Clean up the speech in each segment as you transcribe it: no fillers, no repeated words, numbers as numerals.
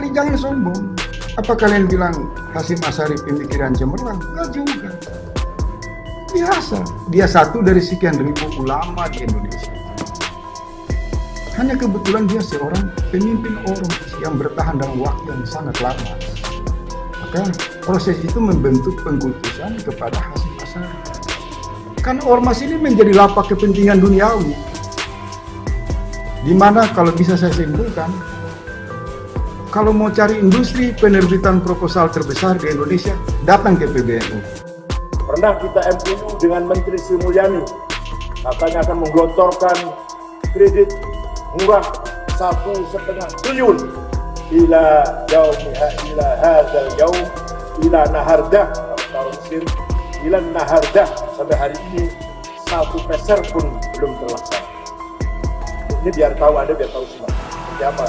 Sekali-kali jangan sombong. Apa kalian bilang Hasyim Asy'ari pemikiran cemerlang? Enggak juga. Biasa. Dia satu dari sekian ribu ulama di Indonesia. Hanya kebetulan dia seorang pemimpin ormas yang bertahan dalam waktu yang sangat lama. Maka proses itu membentuk pengkultusan kepada Hasyim Asy'ari. Kan ormas ini menjadi lapak kepentingan duniawi. Di mana kalau bisa saya simpulkan, kalau mau cari industri penerbitan proposal terbesar di Indonesia, datang ke PBNU. Pernah kita MOU dengan Menteri Sri Mulyani, katanya akan menggelontorkan kredit murah 1,5 triliun ila yaumiha ila hadzal yaum ila nahardah atau Mesir ila nahardah, sampai hari ini 1 peser pun belum terlaksana. Ini biar tahu Anda, biar tahu semua seperti apa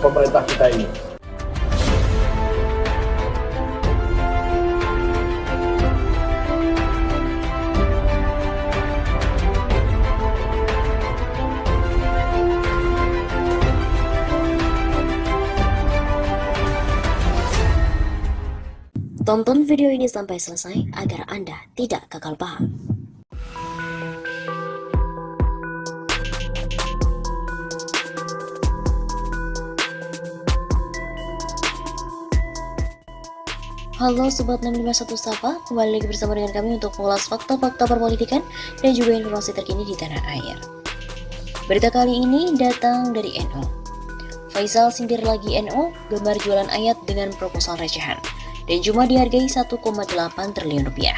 pemerintah kita ini. Tonton video ini sampai selesai agar Anda tidak gagal paham. Halo Sobat 651 Sapa, kembali lagi bersama dengan kami untuk mengulas fakta-fakta perpolitikan dan juga informasi terkini di tanah air. Berita kali ini datang dari NU. Faisal sindir lagi NU, gemar jualan ayat dengan proposal recehan, dan cuma dihargai 1,8 triliun rupiah.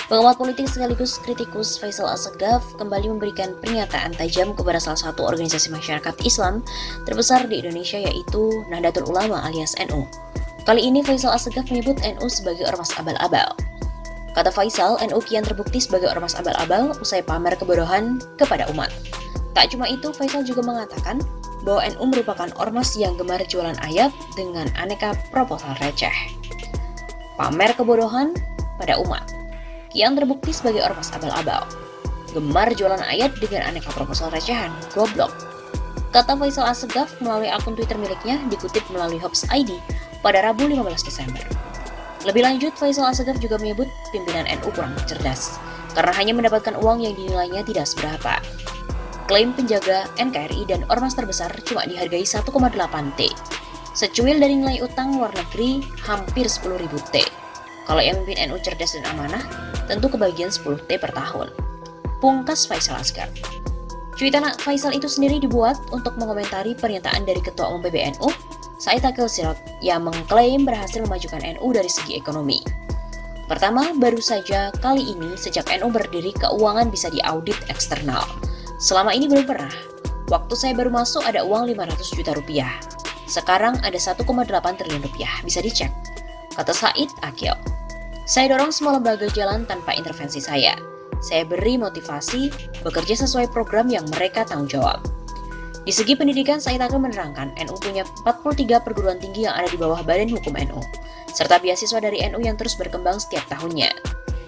Pengamat politik sekaligus kritikus Faisal Assegaf kembali memberikan pernyataan tajam kepada salah satu organisasi masyarakat Islam terbesar di Indonesia, yaitu Nahdlatul Ulama alias NU. Kali ini Faisal Assegaf menyebut NU sebagai ormas abal-abal. Kata Faisal, NU kian terbukti sebagai ormas abal-abal usai pamer kebodohan kepada umat. Tak cuma itu, Faisal juga mengatakan bahwa NU merupakan ormas yang gemar jualan ayat dengan aneka proposal receh. Pamer kebodohan pada umat, kian terbukti sebagai ormas abal-abal. Gemar jualan ayat dengan aneka proposal recehan, goblok. Kata Faisal Assegaf melalui akun Twitter miliknya, dikutip melalui Hops ID pada Rabu 15 Desember. Lebih lanjut, Faisal Assegaf juga menyebut pimpinan NU kurang cerdas karena hanya mendapatkan uang yang dinilainya tidak seberapa. Klaim penjaga NKRI dan ormas terbesar cuma dihargai 1,8 T. Secuil dari nilai utang luar negeri hampir 10.000 T. Kalau yang memimpin NU cerdas dan amanah, tentu kebagian 10 T per tahun. Pungkas Faisal Assegaf. Cuitan Faisal itu sendiri dibuat untuk mengomentari pernyataan dari Ketua Umum PBNU, Said Akil Sirot, yang mengklaim berhasil memajukan NU dari segi ekonomi. Pertama, baru saja kali ini sejak NU berdiri, keuangan bisa diaudit eksternal. Selama ini belum pernah. Waktu saya baru masuk ada uang 500 juta rupiah. Sekarang ada 1,8 triliun rupiah, bisa dicek. Kata Said Akil. Saya dorong semua lembaga jalan tanpa intervensi saya. Saya beri motivasi bekerja sesuai program yang mereka tanggung jawab. Di segi pendidikan, Said Akil menerangkan NU punya 43 perguruan tinggi yang ada di bawah Badan Hukum NU, serta beasiswa dari NU yang terus berkembang setiap tahunnya.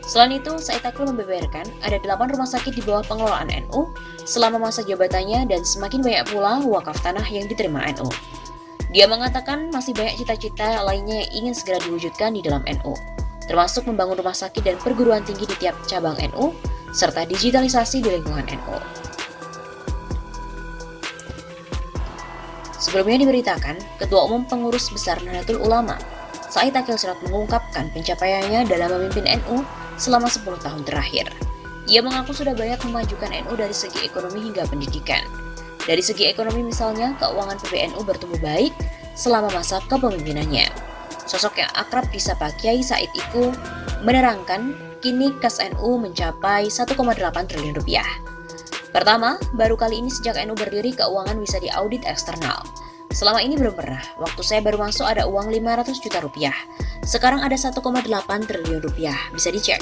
Selain itu, Said Akil membeberkan ada 8 rumah sakit di bawah pengelolaan NU selama masa jabatannya dan semakin banyak pula wakaf tanah yang diterima NU. Dia mengatakan masih banyak cita-cita lainnya yang ingin segera diwujudkan di dalam NU, termasuk membangun rumah sakit dan perguruan tinggi di tiap cabang NU, serta digitalisasi di lingkungan NU. Sebelumnya diberitakan, Ketua Umum Pengurus Besar Nahdlatul Ulama, Said Akil Sirot mengungkapkan pencapaiannya dalam memimpin NU selama 10 tahun terakhir. Ia mengaku sudah banyak memajukan NU dari segi ekonomi hingga pendidikan. Dari segi ekonomi misalnya, keuangan PBNU bertumbuh baik selama masa kepemimpinannya. Sosok yang akrab disapa Kiai Said Iku menerangkan kini kas NU mencapai 1,8 triliun rupiah. Pertama, baru kali ini sejak NU berdiri keuangan bisa diaudit eksternal. Selama ini belum pernah. Waktu saya baru masuk ada uang 500 juta rupiah. Sekarang ada 1,8 triliun rupiah, bisa dicek.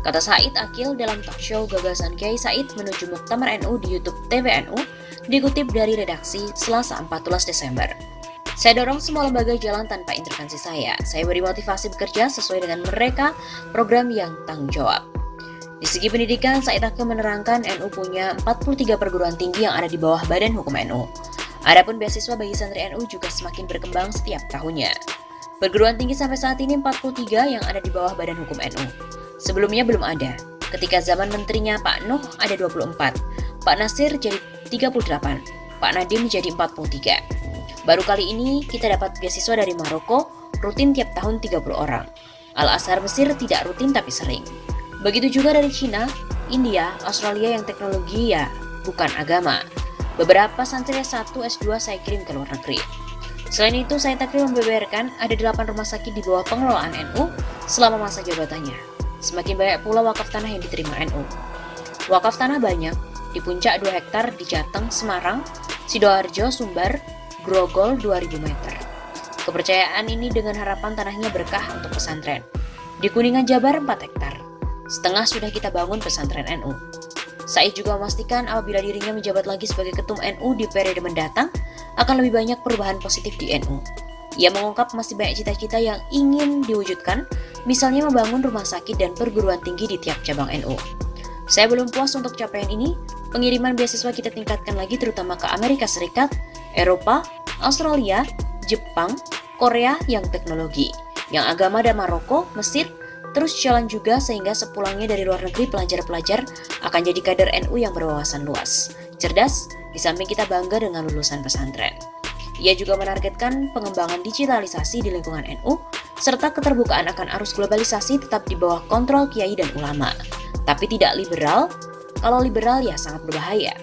Kata Said Akil dalam talk show Gagasan Kiai Said menuju Muktamar NU di YouTube TVNU, dikutip dari redaksi Selasa 14 Desember. Saya dorong semua lembaga jalan tanpa intervensi saya. Saya beri motivasi bekerja sesuai dengan mereka program yang tanggung jawab. Di segi pendidikan, Said Akil menerangkan NU punya 43 perguruan tinggi yang ada di bawah Badan Hukum NU. Adapun beasiswa bagi santri NU juga semakin berkembang setiap tahunnya. Perguruan tinggi sampai saat ini 43 yang ada di bawah Badan Hukum NU. Sebelumnya belum ada. Ketika zaman menterinya Pak Nuh ada 24, Pak Nasir jadi 38, Pak Nadiem jadi 43. Baru kali ini kita dapat beasiswa dari Maroko, rutin tiap tahun 30 orang. Al-Azhar Mesir tidak rutin tapi sering. Begitu juga dari Cina, India, Australia yang teknologi ya bukan agama. Beberapa santri S1, S2 saya kirim ke luar negeri. Selain itu, saya takrib membeberkan ada 8 rumah sakit di bawah pengelolaan NU selama masa jabatannya. Semakin banyak pula wakaf tanah yang diterima NU. Wakaf tanah banyak, di puncak 2 hektar di Jateng, Semarang, Sidoarjo, Sumbar, Grogol 2000 meter. Kepercayaan ini dengan harapan tanahnya berkah untuk pesantren. Di Kuningan, Jabar 4 hektar. Setengah sudah kita bangun pesantren NU. Said juga memastikan apabila dirinya menjabat lagi sebagai ketum NU di periode mendatang, akan lebih banyak perubahan positif di NU. Ia mengungkap masih banyak cita-cita yang ingin diwujudkan, misalnya membangun rumah sakit dan perguruan tinggi di tiap cabang NU. Saya belum puas untuk capaian ini, pengiriman beasiswa kita tingkatkan lagi terutama ke Amerika Serikat, Eropa, Australia, Jepang, Korea yang teknologi, yang agama dan Maroko, Mesir, terus jalan juga sehingga sepulangnya dari luar negeri pelajar-pelajar akan jadi kader NU yang berwawasan luas, cerdas, di samping kita bangga dengan lulusan pesantren. Ia juga menargetkan pengembangan digitalisasi di lingkungan NU, serta keterbukaan akan arus globalisasi tetap di bawah kontrol kiai dan ulama, tapi tidak liberal. Kalau liberal ya sangat berbahaya.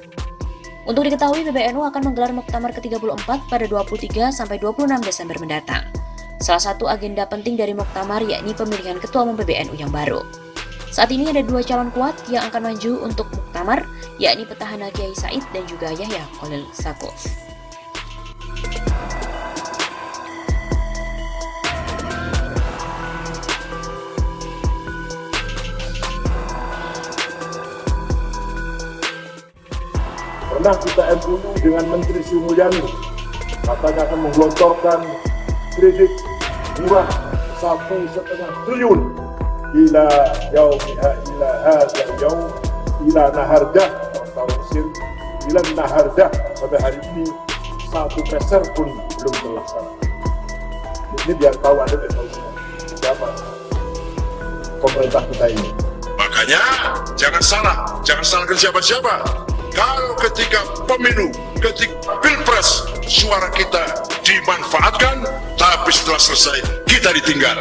Untuk diketahui, PBNU akan menggelar Muktamar ke-34 pada 23 sampai 26 Desember mendatang. Salah satu agenda penting dari Muktamar yakni pemilihan Ketua Umum PBNU yang baru. Saat ini ada 2 calon kuat yang akan maju untuk Muktamar, yakni petahana Kiai Said dan juga Yahya Khalil Stakuf. Pernah kita MOU dengan Menteri Sri Mulyani, katanya akan menggelontorkan kredit murah 1,5 triliun ila yaumiha ila hadha yaum ila nahardah atau Mesir ila nahardah sampai hari ini 1 peser pun belum terlaksana. Ini biar tahu ada siapa pemerintah kita ini. Makanya jangan salahkan siapa-siapa. Kalau ketika pemilu, ketika pilpres, suara kita dimanfaatkan, tapi setelah selesai kita ditinggal.